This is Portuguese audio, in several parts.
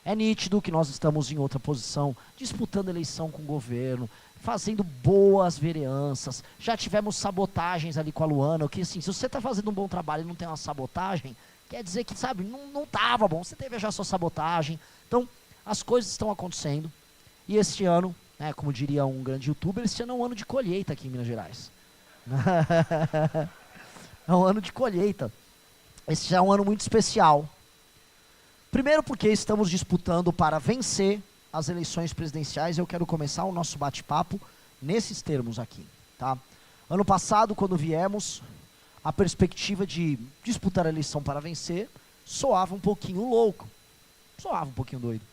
É nítido que nós estamos em outra posição, disputando eleição com o governo, fazendo boas vereanças, já tivemos sabotagens ali com a Luana, o que assim, se você está fazendo um bom trabalho e não tem uma sabotagem, quer dizer que, sabe, não estava bom, você teve já a sua sabotagem. Então, as coisas estão acontecendo, e este ano, né, como diria um grande youtuber, este ano é um ano de colheita aqui em Minas Gerais. É um ano de colheita. Esse já é um ano muito especial. Primeiro porque estamos disputando para vencer as eleições presidenciais. Eu quero começar o nosso bate-papo nesses termos aqui, tá? Ano passado, quando viemos, a perspectiva de disputar a eleição para vencer soava um pouquinho louco, soava um pouquinho doido.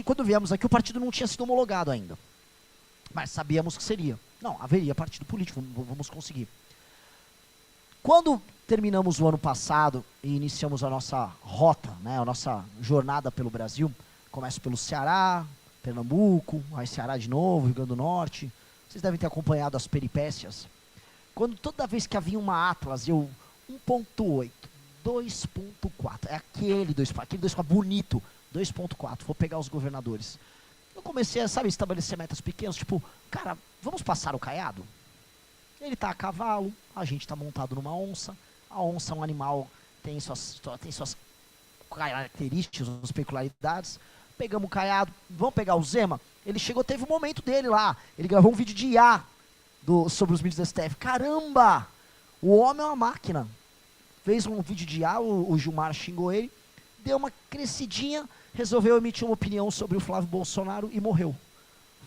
Quando viemos aqui, o partido não tinha sido homologado ainda, mas sabíamos que seria. Não, haveria partido político, vamos conseguir. Quando terminamos o ano passado e iniciamos a nossa rota, né, a nossa jornada pelo Brasil, começa pelo Ceará, Pernambuco, aí Ceará de novo, Rio Grande do Norte. Vocês devem ter acompanhado as peripécias. Quando toda vez que havia uma Atlas, 1.8, 2.4, é aquele 2.4 bonito, 2.4, vou pegar os governadores. Eu comecei a, estabelecer metas pequenas, tipo, cara, vamos passar o Caiado? Ele está a cavalo, a gente está montado numa onça. A onça é um animal, tem suas características, suas peculiaridades. Pegamos o Caiado, vamos pegar o Zema. Ele chegou, teve um momento dele lá. Ele gravou um vídeo de IA sobre os mídias da STF. Caramba! O homem é uma máquina. Fez um vídeo de IA, o Gilmar xingou ele. Deu uma crescidinha, resolveu emitir uma opinião sobre o Flávio Bolsonaro e morreu.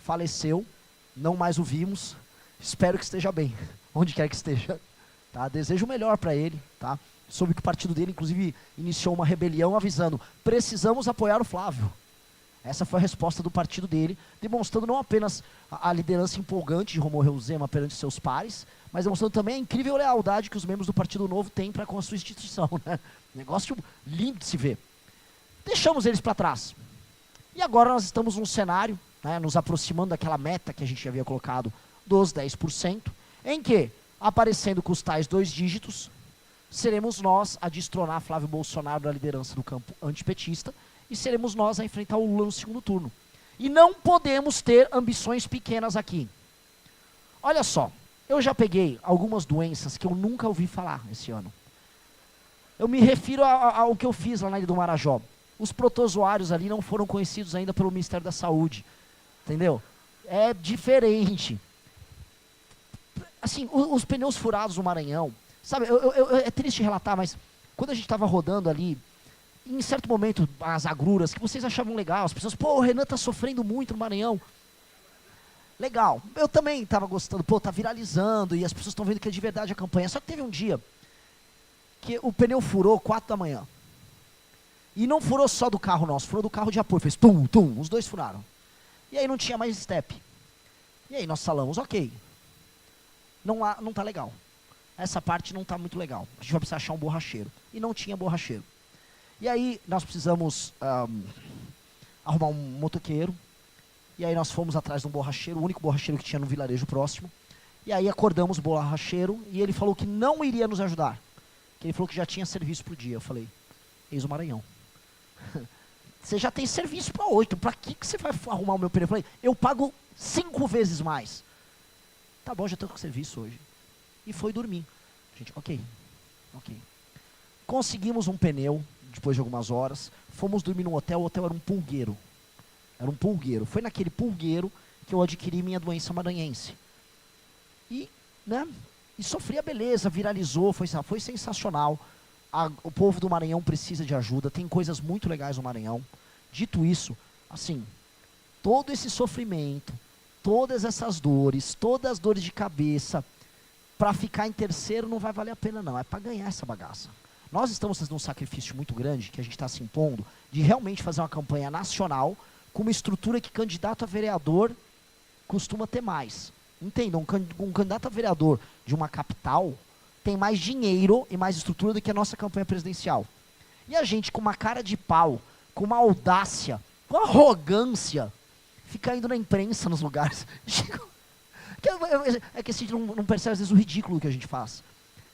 Faleceu, não mais o vimos. Espero que esteja bem, onde quer que esteja. Tá? Desejo o melhor para ele. Tá? Soube que o partido dele, inclusive, iniciou uma rebelião avisando: precisamos apoiar o Flávio. Essa foi a resposta do partido dele, demonstrando não apenas a liderança empolgante de Romeu Zema perante seus pares, mas demonstrando também a incrível lealdade que os membros do Partido Novo têm para com a sua instituição. Né? Negócio lindo de se ver. Deixamos eles para trás. E agora nós estamos num cenário, né, nos aproximando daquela meta que a gente havia colocado dos 10%, em que, aparecendo com os tais 2 dígitos, seremos nós a destronar Flávio Bolsonaro da liderança do campo antipetista e seremos nós a enfrentar o Lula no segundo turno. E não podemos ter ambições pequenas aqui. Olha só, eu já peguei algumas doenças que eu nunca ouvi falar esse ano. Eu me refiro ao que eu fiz lá na Ilha do Marajó. Os protozoários ali não foram conhecidos ainda pelo Ministério da Saúde. Entendeu? É diferente. Assim, os pneus furados no Maranhão, sabe, é triste relatar, mas quando a gente estava rodando ali, em certo momento, as agruras, que vocês achavam legal, as pessoas, pô, o Renan tá sofrendo muito no Maranhão. Legal, eu também estava gostando, pô, tá viralizando, e as pessoas estão vendo que é de verdade a campanha. Só que teve um dia que o pneu furou 4 da manhã. E não furou só do carro nosso, furou do carro de apoio, fez tum, tum, os dois furaram. E aí não tinha mais step. E aí nós falamos, ok, não tá legal. Essa parte não tá muito legal. A gente vai precisar achar um borracheiro. E não tinha borracheiro. E aí nós precisamos arrumar um motoqueiro. E aí nós fomos atrás de um borracheiro, o único borracheiro que tinha no vilarejo próximo. E aí acordamos o borracheiro e ele falou que não iria nos ajudar. Que ele falou que já tinha serviço pro dia. Eu falei, eis o Maranhão. Você já tem serviço para 8, para que você vai arrumar o meu pneu? Eu falei, eu pago 5 vezes mais. Tá bom, já estou com serviço hoje. E foi dormir. Gente, ok. Conseguimos um pneu, depois de algumas horas, fomos dormir num hotel, o hotel era um pulgueiro. Foi naquele pulgueiro que eu adquiri minha doença maranhense. E, né, e sofri a beleza, viralizou, foi sensacional. O povo do Maranhão precisa de ajuda, tem coisas muito legais no Maranhão. Dito isso, assim, todo esse sofrimento, todas essas dores, todas as dores de cabeça, para ficar em terceiro não vai valer a pena não, é para ganhar essa bagaça. Nós estamos fazendo um sacrifício muito grande, que a gente está se impondo, de realmente fazer uma campanha nacional, com uma estrutura que candidato a vereador costuma ter mais. Entendam, um candidato a vereador de uma capital tem mais dinheiro e mais estrutura do que a nossa campanha presidencial. E a gente, com uma cara de pau, com uma audácia, com uma arrogância, fica indo na imprensa nos lugares. É que a gente não percebe, às vezes, o ridículo que a gente faz.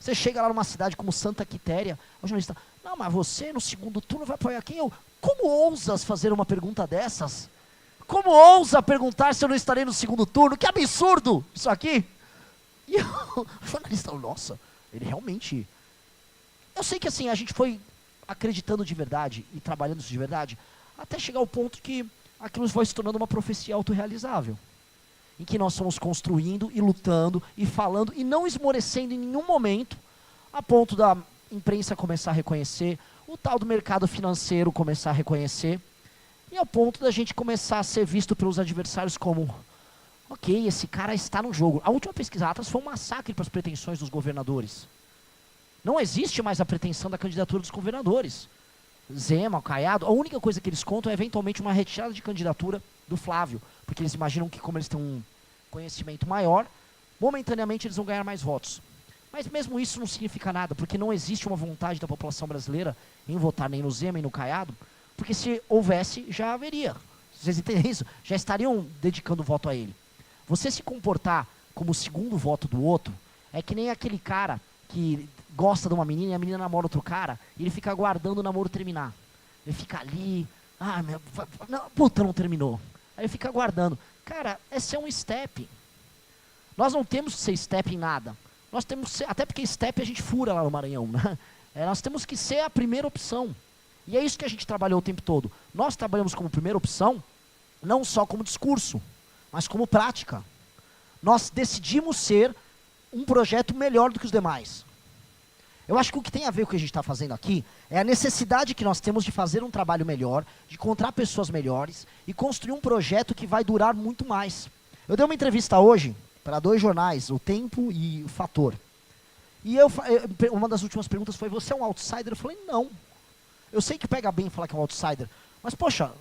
Você chega lá numa cidade como Santa Quitéria, o jornalista, não, mas você no segundo turno vai apoiar quem? Como ousas fazer uma pergunta dessas? Como ousa perguntar se eu não estarei no segundo turno? Que absurdo isso aqui! E o jornalista, nossa, ele realmente... Eu sei que assim, a gente foi acreditando de verdade e trabalhando isso de verdade, até chegar ao ponto que aquilo foi se tornando uma profecia autorrealizável. Em que nós fomos construindo e lutando e falando e não esmorecendo em nenhum momento, a ponto da imprensa começar a reconhecer, o tal do mercado financeiro começar a reconhecer, e ao ponto da gente começar a ser visto pelos adversários como, ok, esse cara está no jogo. A última pesquisa Atlas foi um massacre para as pretensões dos governadores. Não existe mais a pretensão da candidatura dos governadores. Zema, Caiado, a única coisa que eles contam é eventualmente uma retirada de candidatura do Flávio, porque eles imaginam que como eles têm um conhecimento maior, momentaneamente eles vão ganhar mais votos. Mas mesmo isso não significa nada, porque não existe uma vontade da população brasileira em votar nem no Zema nem no Caiado, porque se houvesse, já haveria. Vocês entendem isso? Já estariam dedicando o voto a ele. Você se comportar como o segundo voto do outro, é que nem aquele cara que gosta de uma menina e a menina namora outro cara, e ele fica aguardando o namoro terminar. Ele fica ali, puta, não terminou. Aí ele fica aguardando. Cara, esse é um step. Nós não temos que ser step em nada. Nós temos que ser, até porque step a gente fura lá no Maranhão, né? Nós temos que ser a primeira opção. E é isso que a gente trabalhou o tempo todo. Nós trabalhamos como primeira opção, não só como discurso, mas como prática. Nós decidimos ser um projeto melhor do que os demais. Eu acho que o que tem a ver com o que a gente está fazendo aqui é a necessidade que nós temos de fazer um trabalho melhor, de encontrar pessoas melhores e construir um projeto que vai durar muito mais. Eu dei uma entrevista hoje para 2 jornais, O Tempo e o Fator. E uma das últimas perguntas foi, você é um outsider? Eu falei, não. Eu sei que pega bem falar que é um outsider, mas poxa,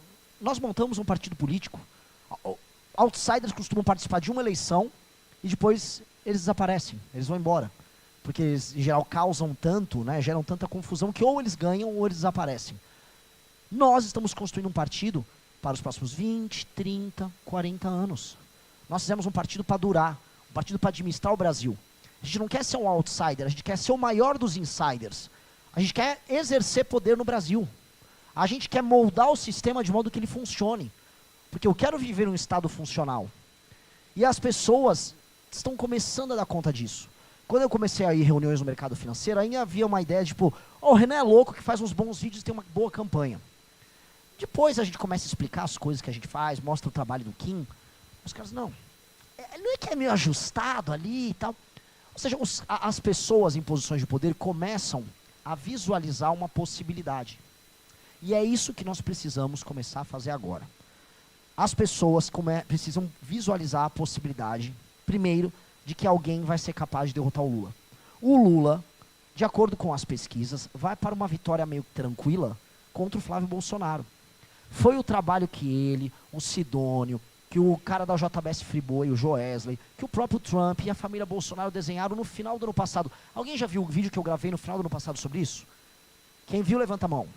nós montamos um partido político, outsiders costumam participar de uma eleição e depois eles desaparecem, eles vão embora. Porque eles, em geral, causam tanto, né, geram tanta confusão que ou eles ganham ou eles desaparecem. Nós estamos construindo um partido para os próximos 20, 30, 40 anos. Nós fizemos um partido para durar, um partido para administrar o Brasil. A gente não quer ser um outsider, a gente quer ser o maior dos insiders. A gente quer exercer poder no Brasil. A gente quer moldar o sistema de modo que ele funcione. Porque eu quero viver um estado funcional. E as pessoas estão começando a dar conta disso. Quando eu comecei a ir em reuniões no mercado financeiro, ainda havia uma ideia de, tipo, o Renan é louco que faz uns bons vídeos e tem uma boa campanha. Depois a gente começa a explicar as coisas que a gente faz, mostra o trabalho do Kim. Os caras, não é que é meio ajustado ali e tal. Ou seja, as pessoas em posições de poder começam a visualizar uma possibilidade. E é isso que nós precisamos começar a fazer agora. As pessoas precisam visualizar a possibilidade, primeiro, de que alguém vai ser capaz de derrotar o Lula. O Lula, de acordo com as pesquisas, vai para uma vitória meio tranquila contra o Flávio Bolsonaro. Foi o trabalho que ele, o Sidônio, que o cara da JBS Friboi, o Joesley, que o próprio Trump e a família Bolsonaro desenharam no final do ano passado. Alguém já viu o vídeo que eu gravei no final do ano passado sobre isso? Quem viu, levanta a mão.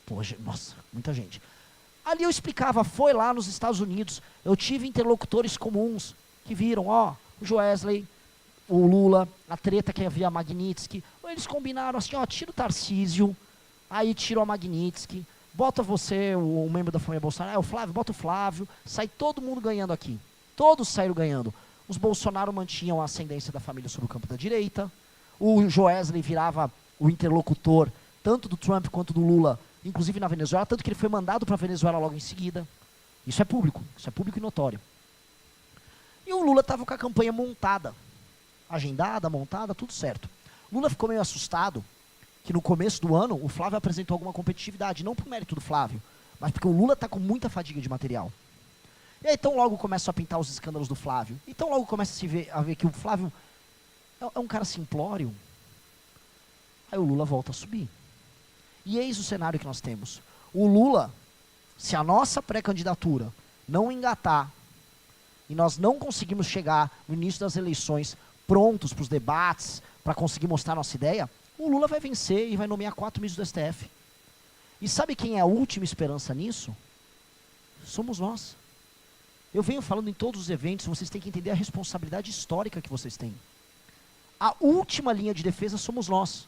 Poxa, nossa, muita gente. Ali eu explicava, foi lá nos Estados Unidos, eu tive interlocutores comuns que viram, ó, o Joesley, o Lula, a treta que havia a Magnitsky, eles combinaram assim, ó, tira o Tarcísio, aí tira a Magnitsky, bota você, o membro da família Bolsonaro, o Flávio, bota o Flávio, sai todo mundo ganhando aqui. Todos saíram ganhando. Os Bolsonaro mantinham a ascendência da família sobre o campo da direita, o Joesley virava o interlocutor, tanto do Trump quanto do Lula, inclusive na Venezuela, tanto que ele foi mandado para a Venezuela logo em seguida. Isso é público e notório. E o Lula estava com a campanha montada, agendada, montada, tudo certo. Lula ficou meio assustado que no começo do ano o Flávio apresentou alguma competitividade, não por mérito do Flávio, mas porque o Lula está com muita fadiga de material. E aí tão logo começam a pintar os escândalos do Flávio, e tão logo começa a ver que o Flávio é um cara simplório. Aí o Lula volta a subir. E eis o cenário que nós temos. O Lula, se a nossa pré-candidatura não engatar, e nós não conseguimos chegar no início das eleições prontos para os debates, para conseguir mostrar nossa ideia, o Lula vai vencer e vai nomear 4 ministros do STF. E sabe quem é a última esperança nisso? Somos nós. Eu venho falando em todos os eventos, vocês têm que entender a responsabilidade histórica que vocês têm. A última linha de defesa somos nós.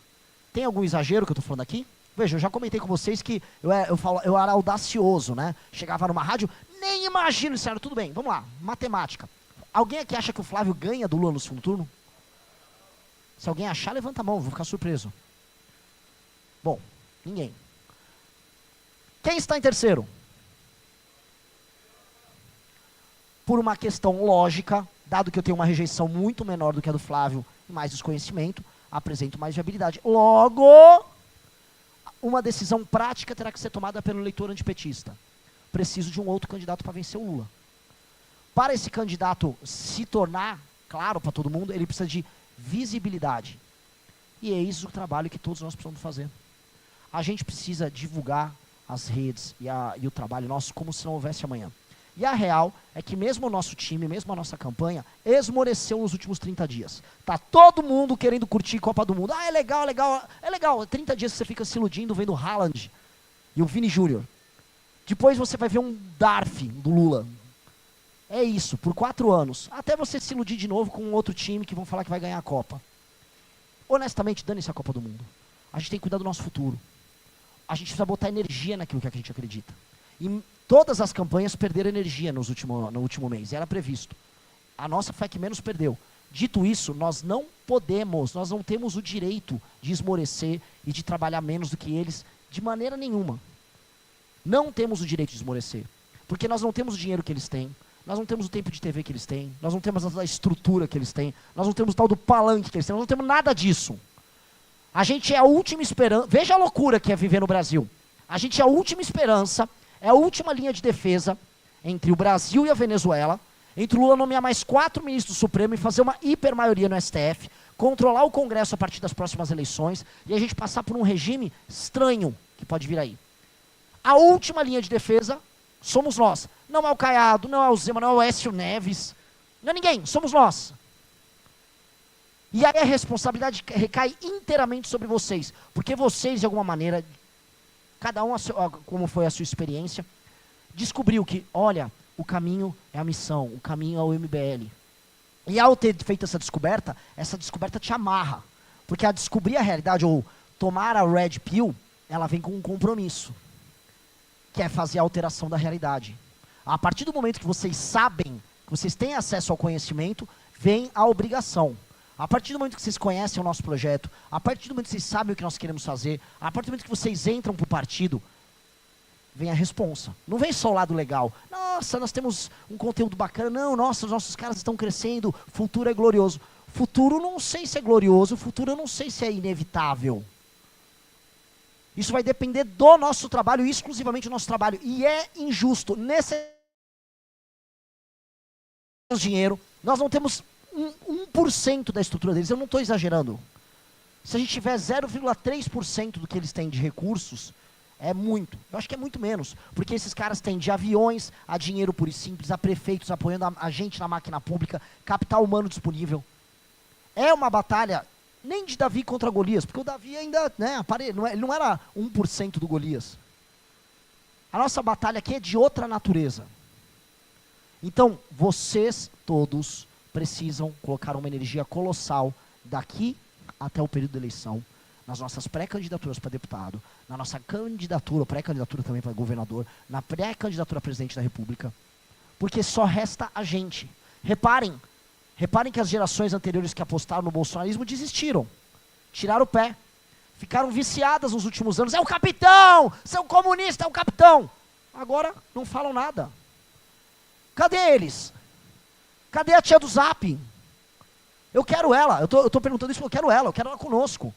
Tem algum exagero que eu estou falando aqui? Veja, eu já comentei com vocês que eu era audacioso, né? Chegava numa rádio, nem imagino isso, tudo bem, vamos lá, matemática. Alguém aqui acha que o Flávio ganha do Lula no segundo turno? Se alguém achar, levanta a mão, vou ficar surpreso. Bom, ninguém. Quem está em terceiro? Por uma questão lógica, dado que eu tenho uma rejeição muito menor do que a do Flávio e mais desconhecimento, apresento mais viabilidade. Logo, uma decisão prática terá que ser tomada pelo eleitor antipetista. Preciso de um outro candidato para vencer o Lula. Para esse candidato se tornar claro para todo mundo, ele precisa de visibilidade. E eis o trabalho que todos nós precisamos fazer. A gente precisa divulgar as redes e o trabalho nosso como se não houvesse amanhã. E a real é que mesmo o nosso time, mesmo a nossa campanha, esmoreceu nos últimos 30 dias. Tá todo mundo querendo curtir Copa do Mundo. Ah, é legal, legal. É legal, 30 dias que você fica se iludindo vendo o Haaland e o Vini Júnior. Depois você vai ver um Darf do Lula. É isso, por 4 anos. Até você se iludir de novo com um outro time que vão falar que vai ganhar a Copa. Honestamente, dane-se a Copa do Mundo. A gente tem que cuidar do nosso futuro. A gente precisa botar energia naquilo que a gente acredita. E todas as campanhas perderam energia no último mês. Era previsto. A nossa foi a que menos perdeu. Dito isso, nós não temos o direito de esmorecer e de trabalhar menos do que eles de maneira nenhuma. Não temos o direito de esmorecer. Porque nós não temos o dinheiro que eles têm. Nós não temos o tempo de TV que eles têm. Nós não temos a estrutura que eles têm. Nós não temos o tal do palanque que eles têm. Nós não temos nada disso. A gente é a última esperança. Veja a loucura que é viver no Brasil. A gente é a última esperança, é a última linha de defesa entre o Brasil e a Venezuela, entre o Lula nomear mais 4 ministros do Supremo e fazer uma hipermaioria no STF, controlar o Congresso a partir das próximas eleições e a gente passar por um regime estranho que pode vir aí. A última linha de defesa somos nós. Não é o Caiado, não é o Zema, não é o Aécio Neves, não é ninguém, somos nós. E aí a responsabilidade recai inteiramente sobre vocês, porque vocês, de alguma maneira, cada um, como foi a sua experiência, descobriu que, olha, o caminho é a missão, o caminho é o MBL. E ao ter feito essa descoberta te amarra. Porque a descobrir a realidade, ou tomar a Red Pill, ela vem com um compromisso, que é fazer a alteração da realidade. A partir do momento que vocês sabem, que vocês têm acesso ao conhecimento, vem a obrigação. A partir do momento que vocês conhecem o nosso projeto, a partir do momento que vocês sabem o que nós queremos fazer, a partir do momento que vocês entram para o partido, vem a responsa. Não vem só o lado legal. Nossa, nós temos um conteúdo bacana. Não, nossa, os nossos caras estão crescendo, o futuro é glorioso. Futuro não sei se é glorioso, o futuro eu não sei se é inevitável. Isso vai depender do nosso trabalho, exclusivamente do nosso trabalho. E é injusto. Nesse dinheiro, nós não temos 1% da estrutura deles, eu não estou exagerando. Se a gente tiver 0,3% do que eles têm de recursos, é muito. Eu acho que é muito menos, porque esses caras têm de aviões a dinheiro puro e simples, a prefeitos apoiando a gente na máquina pública, capital humano disponível. É uma batalha, nem de Davi contra Golias, porque o Davi ainda, né, ele não era 1% do Golias. A nossa batalha aqui é de outra natureza. Então, vocês todos precisam colocar uma energia colossal daqui até o período da eleição, nas nossas pré-candidaturas para deputado, na nossa candidatura, pré-candidatura também para governador, na pré-candidatura a presidente da República, porque só resta a gente. Reparem que as gerações anteriores que apostaram no bolsonarismo desistiram, tiraram o pé, ficaram viciadas nos últimos anos. É o capitão, seu comunista, é o capitão. Agora não falam nada. Cadê eles? Cadê a tia do Zap? Eu quero ela, eu tô perguntando isso porque eu quero ela conosco.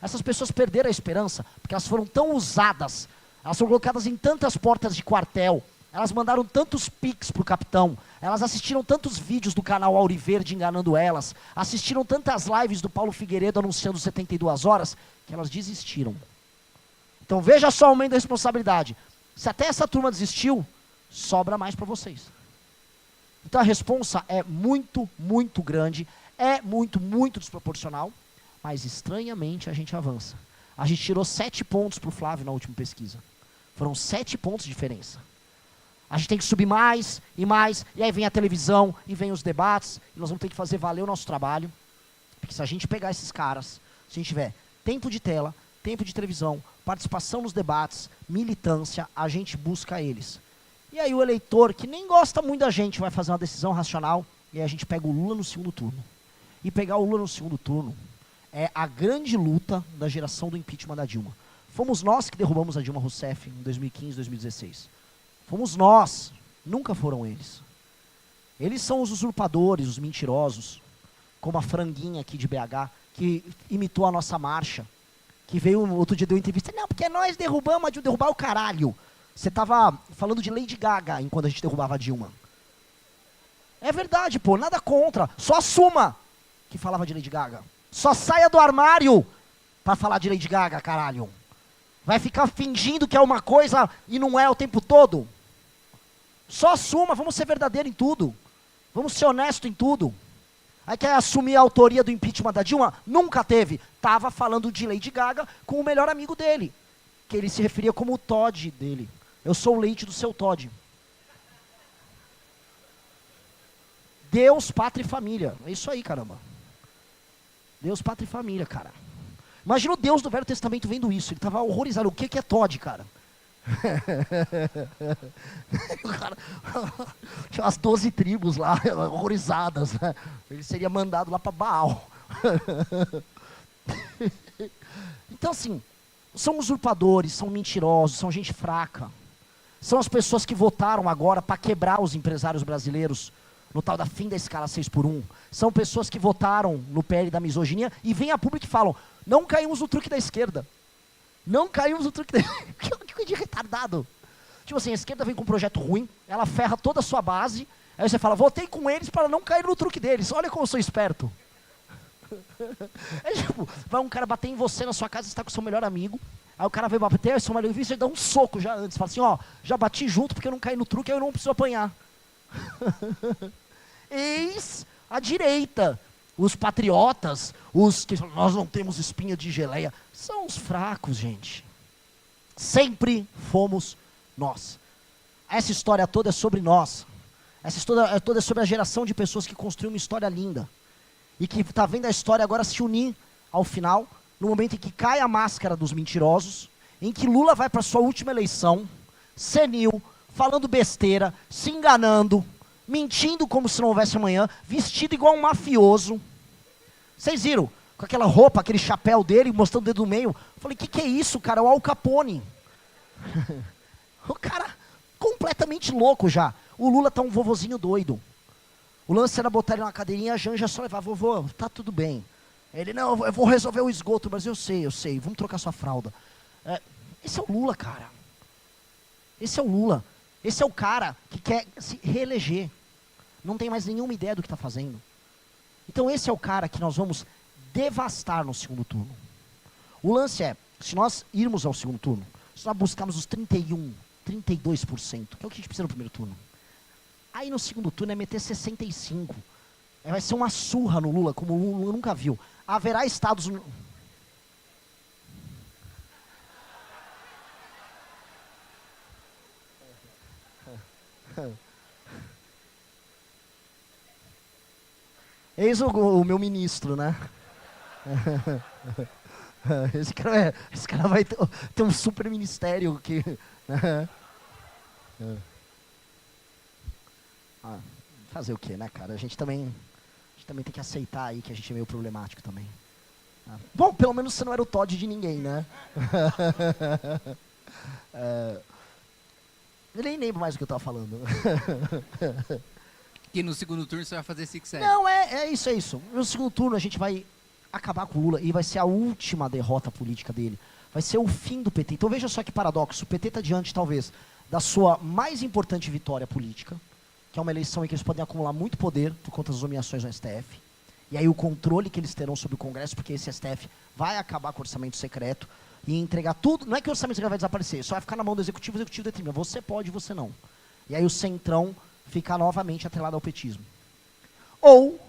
Essas pessoas perderam a esperança, porque elas foram tão usadas, elas foram colocadas em tantas portas de quartel, elas mandaram tantos pics pro capitão, elas assistiram tantos vídeos do canal Auriverde enganando elas, assistiram tantas lives do Paulo Figueiredo anunciando 72 horas, que elas desistiram. Então veja só o aumento da responsabilidade. Se até essa turma desistiu, sobra mais para vocês. Então a responsa é muito, muito grande, é muito, muito desproporcional, mas estranhamente a gente avança. A gente tirou 7 pontos para o Flávio na última pesquisa. Foram 7 pontos de diferença. A gente tem que subir mais, e aí vem a televisão, e vem os debates, e nós vamos ter que fazer valer o nosso trabalho, porque se a gente pegar esses caras, se a gente tiver tempo de tela, tempo de televisão, participação nos debates, militância, a gente busca eles. E aí o eleitor, que nem gosta muito da gente, vai fazer uma decisão racional, e aí a gente pega o Lula no segundo turno. E pegar o Lula no segundo turno é a grande luta da geração do impeachment da Dilma. Fomos nós que derrubamos a Dilma Rousseff em 2015, 2016. Fomos nós, nunca foram eles. Eles são os usurpadores, os mentirosos, como a franguinha aqui de BH, que imitou a nossa marcha, que veio outro dia deu entrevista, não, porque nós derrubamos a Dilma, derrubar o caralho. Você estava falando de Lady Gaga enquanto a gente derrubava a Dilma. É verdade, pô, nada contra, só assuma que falava de Lady Gaga. Só saia do armário pra falar de Lady Gaga, caralho. Vai ficar fingindo que é uma coisa e não é o tempo todo? Só assuma, vamos ser verdadeiro em tudo. Vamos ser honesto em tudo. Aí quer assumir a autoria do impeachment da Dilma? Nunca teve. Tava falando de Lady Gaga com o melhor amigo dele, que ele se referia como o Todd dele. Eu sou o leite do seu Todd. Deus, pátria e família. É isso aí, caramba. Deus, pátria e família, cara. Imagina o Deus do Velho Testamento vendo isso. Ele tava horrorizado. O que é Todd, cara? O cara tinha umas 12 tribos lá, horrorizadas, né? Ele seria mandado lá para Baal. Então assim, são usurpadores, são mentirosos, são gente fraca. São as pessoas que votaram agora para quebrar os empresários brasileiros no tal da fim da escala 6x1. São pessoas que votaram no PL da misoginia e vêm a público e falam, não caímos no truque da esquerda. Não caímos no truque da esquerda. Que coisa de retardado. Tipo assim, a esquerda vem com um projeto ruim, ela ferra toda a sua base, aí você fala, votei com eles para não cair no truque deles. Olha como eu sou esperto. É tipo, vai um cara bater em você na sua casa, você está com o seu melhor amigo, aí o cara vai bater, aí o seu melhor amigo, você dá um soco já antes, fala assim, ó, já bati junto porque eu não caí no truque, aí eu não preciso apanhar. Eis a direita, os patriotas, os que falam, nós não temos espinha de geleia, são os fracos, gente. Sempre fomos nós. Essa história toda é sobre nós. Essa história toda é sobre a geração de pessoas que construiu uma história linda. E que está vendo a história agora se unir ao final, no momento em que cai a máscara dos mentirosos, em que Lula vai para sua última eleição, senil, falando besteira, se enganando, mentindo como se não houvesse amanhã, vestido igual um mafioso. Vocês viram? Com aquela roupa, aquele chapéu dele, mostrando o dedo do meio. Eu falei, que é isso, cara? É o Al Capone. O cara completamente louco já. O Lula tá um vovozinho doido. O lance era botar ele numa cadeirinha, a Janja só levar, vovô, tá tudo bem. Ele, não, eu vou resolver o esgoto, mas eu sei, vamos trocar sua fralda. Esse é o Lula, cara. Esse é o Lula. Esse é o cara que quer se reeleger. Não tem mais nenhuma ideia do que está fazendo. Então esse é o cara que nós vamos devastar no segundo turno. O lance é, se nós irmos ao segundo turno, se nós buscarmos os 31, 32%, que é o que a gente precisa no primeiro turno. Aí no segundo turno é meter 65%. Vai ser uma surra no Lula, como o Lula nunca viu. Haverá estados... Eis o meu ministro, né? Esse cara vai ter um super ministério que... fazer o quê, né, cara? A gente também tem que aceitar aí que a gente é meio problemático também. Bom, pelo menos você não era o Todd de ninguém, né? Eu nem lembro mais o que eu tava falando. Que no segundo turno você vai fazer zig-zag. Não, é isso. No segundo turno a gente vai acabar com o Lula e vai ser a última derrota política dele. Vai ser o fim do PT. Então veja só que paradoxo. O PT está diante, talvez, da sua mais importante vitória política, que é uma eleição em que eles podem acumular muito poder por conta das nomeações no STF. E aí o controle que eles terão sobre o Congresso, porque esse STF vai acabar com o orçamento secreto e entregar tudo. Não é que o orçamento secreto vai desaparecer, só vai ficar na mão do executivo, o executivo determina. Você pode, você não. E aí o centrão ficar novamente atrelado ao petismo. Ou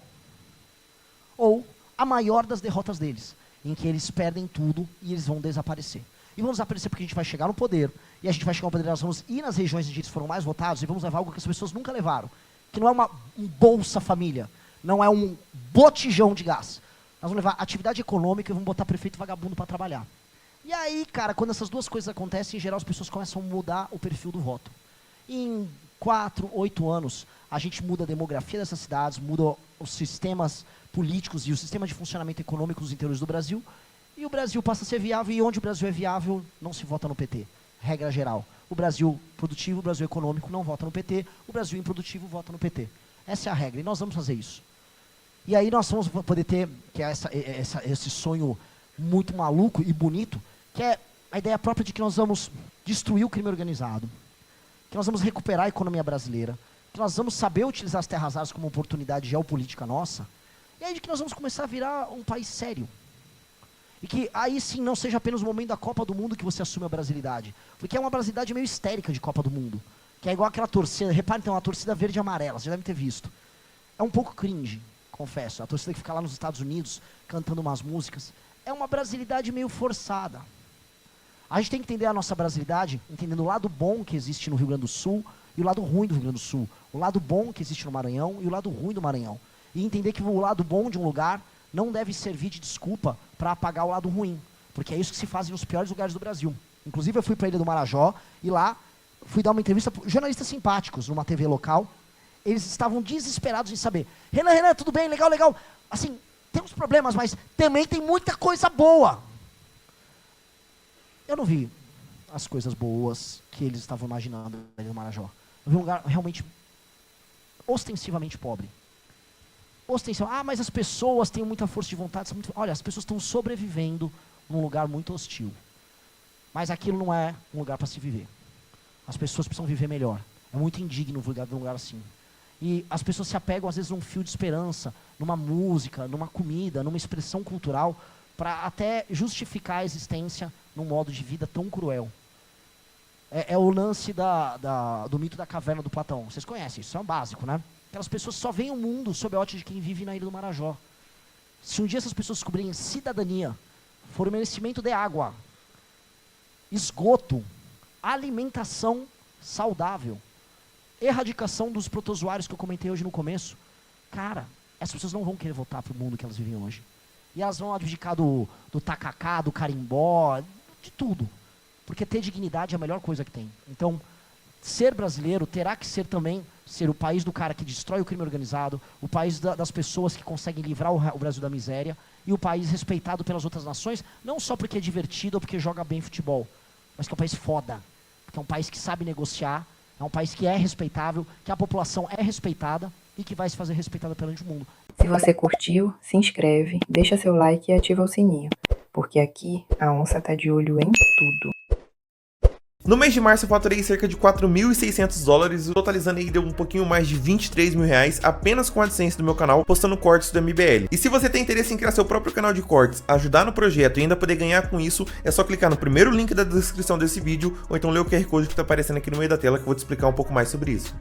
a maior das derrotas deles, em que eles perdem tudo e eles vão desaparecer. E vão desaparecer porque a gente vai chegar no poder, e a gente vai chegar no poder, nós vamos ir nas regiões onde eles foram mais votados e vamos levar algo que as pessoas nunca levaram, que não é um Bolsa Família, não é um botijão de gás. Nós vamos levar atividade econômica e vamos botar prefeito vagabundo para trabalhar. E aí, cara, quando essas duas coisas acontecem, em geral as pessoas começam a mudar o perfil do voto. Em 4, 8 anos, a gente muda a demografia dessas cidades, muda os sistemas políticos e o sistema de funcionamento econômico dos interiores do Brasil, e o Brasil passa a ser viável, e onde o Brasil é viável, não se vota no PT. Regra geral. O Brasil produtivo, o Brasil econômico não vota no PT, o Brasil improdutivo vota no PT. Essa é a regra, e nós vamos fazer isso. E aí nós vamos poder ter, que é esse sonho muito maluco e bonito, que é a ideia própria de que nós vamos destruir o crime organizado, que nós vamos recuperar a economia brasileira, que nós vamos saber utilizar as terras raras como oportunidade geopolítica nossa, e aí de que nós vamos começar a virar um país sério. E que aí sim não seja apenas o momento da Copa do Mundo que você assume a brasilidade, porque é uma brasilidade meio histérica de Copa do Mundo, que é igual aquela torcida, reparem, tem uma torcida verde e amarela, vocês já devem ter visto. É um pouco cringe, confesso, a torcida que fica lá nos Estados Unidos cantando umas músicas, é uma brasilidade meio forçada. A gente tem que entender a nossa brasilidade, entendendo o lado bom que existe no Rio Grande do Sul e o lado ruim do Rio Grande do Sul. O lado bom que existe no Maranhão e o lado ruim do Maranhão. E entender que o lado bom de um lugar não deve servir de desculpa para apagar o lado ruim. Porque é isso que se faz nos piores lugares do Brasil. Inclusive eu fui para a Ilha do Marajó e lá fui dar uma entrevista para jornalistas simpáticos numa TV local. Eles estavam desesperados em saber. Renan, tudo bem? Legal, legal. Assim, tem uns problemas, mas também tem muita coisa boa. Eu não vi as coisas boas que eles estavam imaginando ali no Marajó. Eu vi um lugar realmente ostensivamente pobre. Mas as pessoas têm muita força de vontade. Olha, as pessoas estão sobrevivendo num lugar muito hostil. Mas aquilo não é um lugar para se viver. As pessoas precisam viver melhor. É muito indigno viver num lugar assim. E as pessoas se apegam às vezes num fio de esperança, numa música, numa comida, numa expressão cultural, para até justificar a existência num modo de vida tão cruel. É o lance do mito da caverna do Platão. Vocês conhecem isso, é um básico, né? Aquelas pessoas só veem o mundo sob a ótica de quem vive na Ilha do Marajó. Se um dia essas pessoas descobrirem cidadania, fornecimento de água, esgoto, alimentação saudável, erradicação dos protozoários que eu comentei hoje no começo, cara, essas pessoas não vão querer voltar para o mundo que elas vivem hoje. E elas vão abdicar do tacacá, do carimbó, de tudo. Porque ter dignidade é a melhor coisa que tem. Então, ser brasileiro terá que ser também ser o país do cara que destrói o crime organizado, o país das pessoas que conseguem livrar o Brasil da miséria, e o país respeitado pelas outras nações, não só porque é divertido ou porque joga bem futebol, mas que é um país foda, que é um país que sabe negociar, é um país que é respeitável, que a população é respeitada e que vai se fazer respeitada perante o mundo. Se você curtiu, se inscreve, deixa seu like e ativa o sininho, porque aqui a onça tá de olho em tudo. No mês de março eu faturei cerca de $4.600, totalizando aí deu um pouquinho mais de R$23 mil apenas com a AdSense do meu canal, postando cortes do MBL. E se você tem interesse em criar seu próprio canal de cortes, ajudar no projeto e ainda poder ganhar com isso, é só clicar no primeiro link da descrição desse vídeo, ou então ler o QR Code que tá aparecendo aqui no meio da tela que eu vou te explicar um pouco mais sobre isso.